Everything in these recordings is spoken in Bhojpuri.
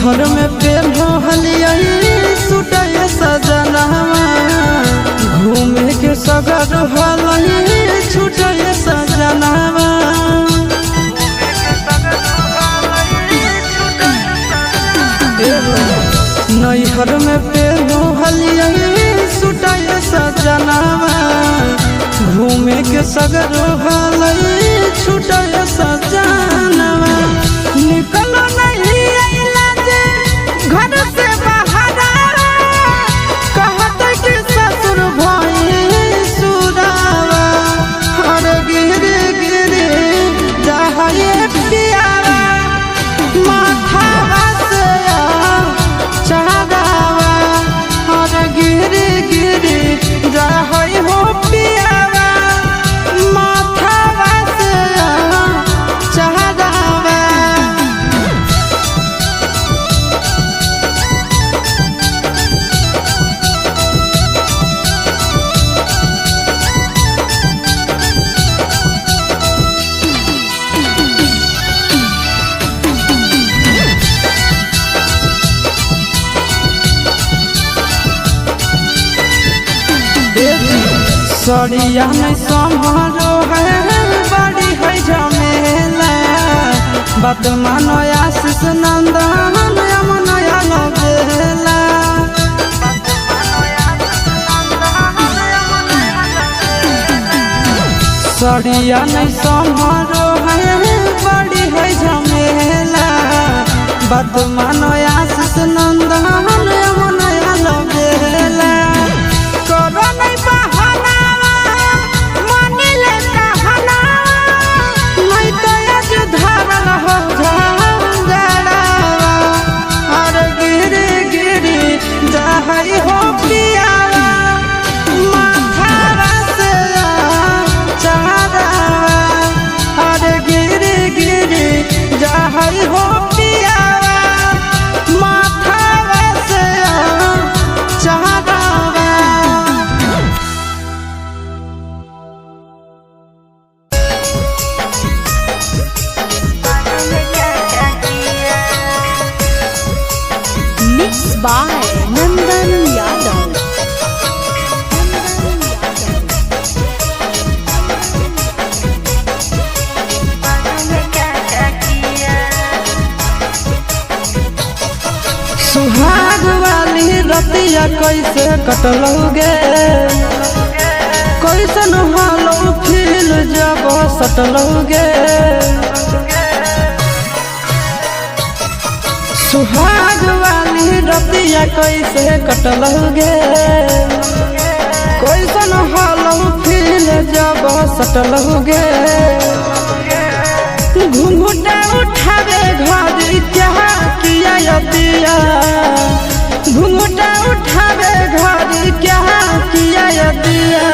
नैहर में पेलो हलिया सुटय सजनवा घूमे के सगर हलही छुटय सजनवा नैहर में पेलो हलिया सुटय सजनवा घूमे के सगर हलही छुटय सजनवा निकलो नहीं अइला जे घर से बाहर कहत कि ससुर भई सुरावा हर गिरे गिरे जाए पियावा माथावा से चढ़ावा हर गिरे गिरे जाए हो पियावा माथावा से चढ़ावा। सड़िया नहीं संभरो है बड़ी है झमेला बात मानो आशीष नंदन यमुना लगेला सड़िया नहीं संभरो है बड़ी है झमेला बात मानो आशीष नंदन यमुना लगेला करो नहीं बहाना जाई हो पियावा माथावा से चढ़ावा अरे गिरी गिरी जाई हो पियावा माथावा से चढ़ावा। Mixed by Nandan Yadav। सुहाग वाली रतिया कैसे कटलोगे कैसन हालो फील जब सटलोगे सुहाग वाली रतिया कैसे कटलोगे कैसन हालो फील जब सटलोगे घूंघटा उठावे घर क्या किया दिया घूंघटा उठावे घर क्या किया दिया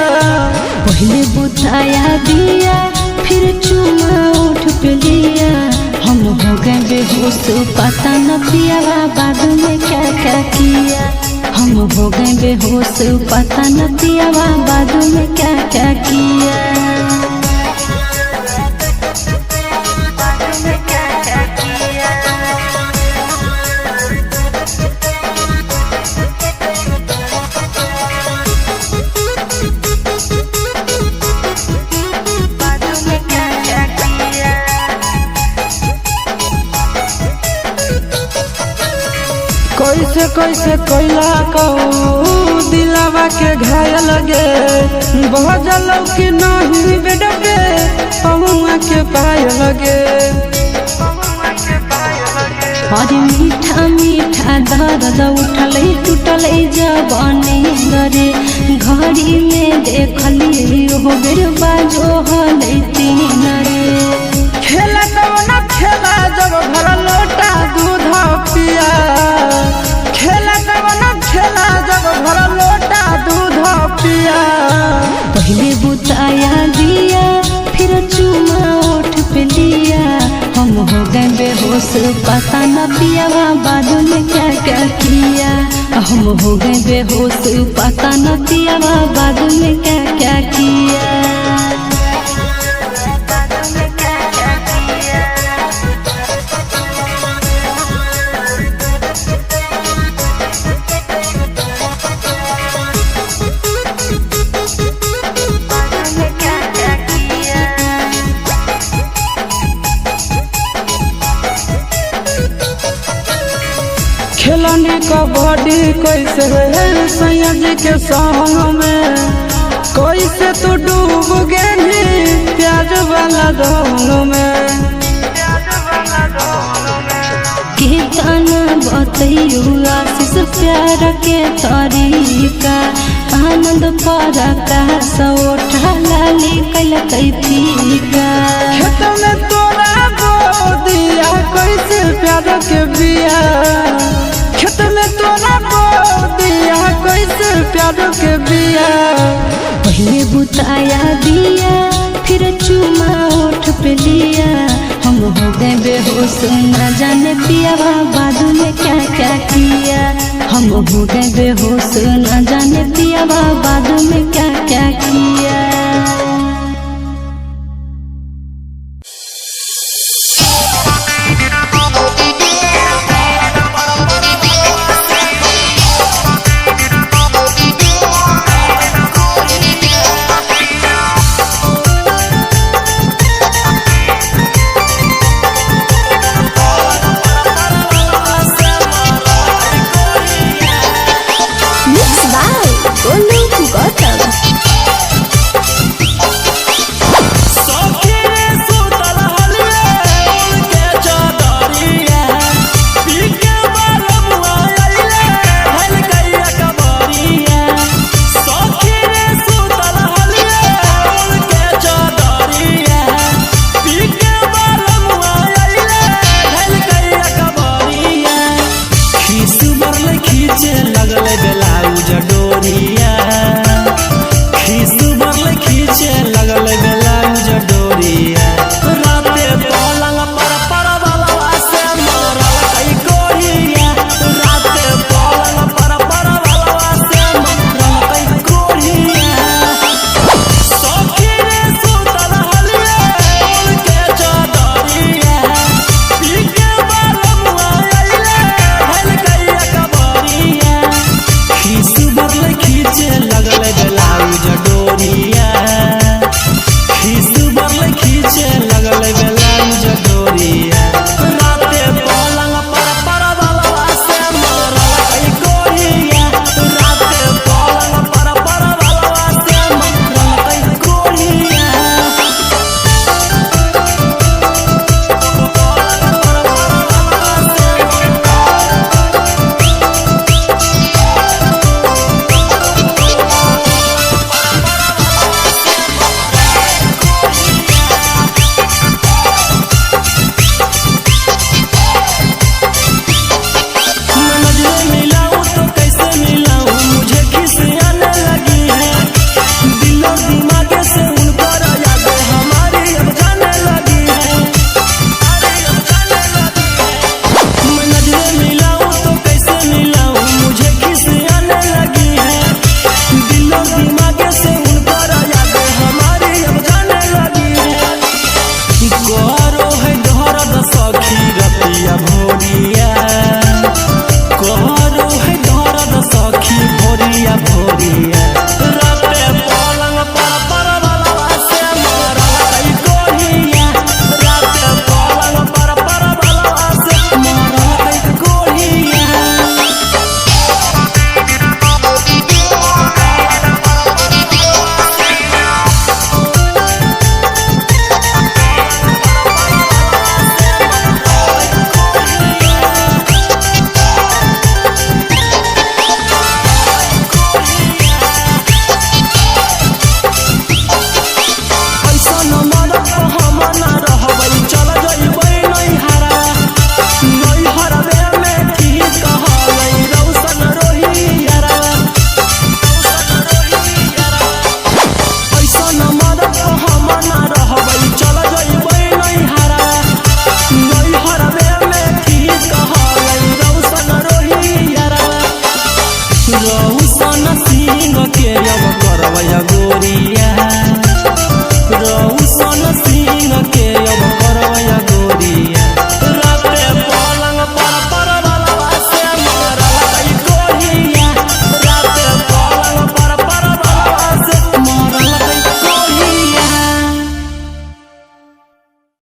पहले बुझाया दिया फिर चुमा उठ पे लिया हम हो गए बेहोश पता न पिया बाद में क्या क्या किया हम हो गए बेहोश पता न पिया बाद में क्या क्या किया। कैसे कैसे कैला कहू दिलावा के घायल गे बहजल कि नहीं बेडबे पहुआ के पाय लगे और मीठा मीठा दर्द उठल टूटल जवानी गरे घड़ी में देखली हो बेर बाजो हल तीन रे खेला तब न खेला जब भर लोटा दूध पिया खेला तब न खेला जब भर लोटा दूध पिया पहले बुताया दिया फिर चुमा उठ पे लिया हम हो गए बेहोश पता न पिया बाद में क्या क्या किया हम हो गए बेहोश पता न पिया बाद में क्या क्या किया। कबड्डी कैसे है सैया जी के संग में, कैसे तू डूब गेली प्याज वाला रंग में। कितना बतैयू आशीष प्यार के तरीका, आनंद पराकाश ओठा लाली कल फीका। खेत में तोरा बो दिया कैसे प्यार के बिया, खेत में तोरा बो दिया कैसे प्यार के बिया। पहले बुताया दिया फिर चुमा ओठ पे लिया, हम हो गए बेहोश न जाने पियावा बाद में क्या क्या किया। हम हो गए बेहोश न जाने पियावा बाद में क्या क्या किया। के अब करवैया गोरिया।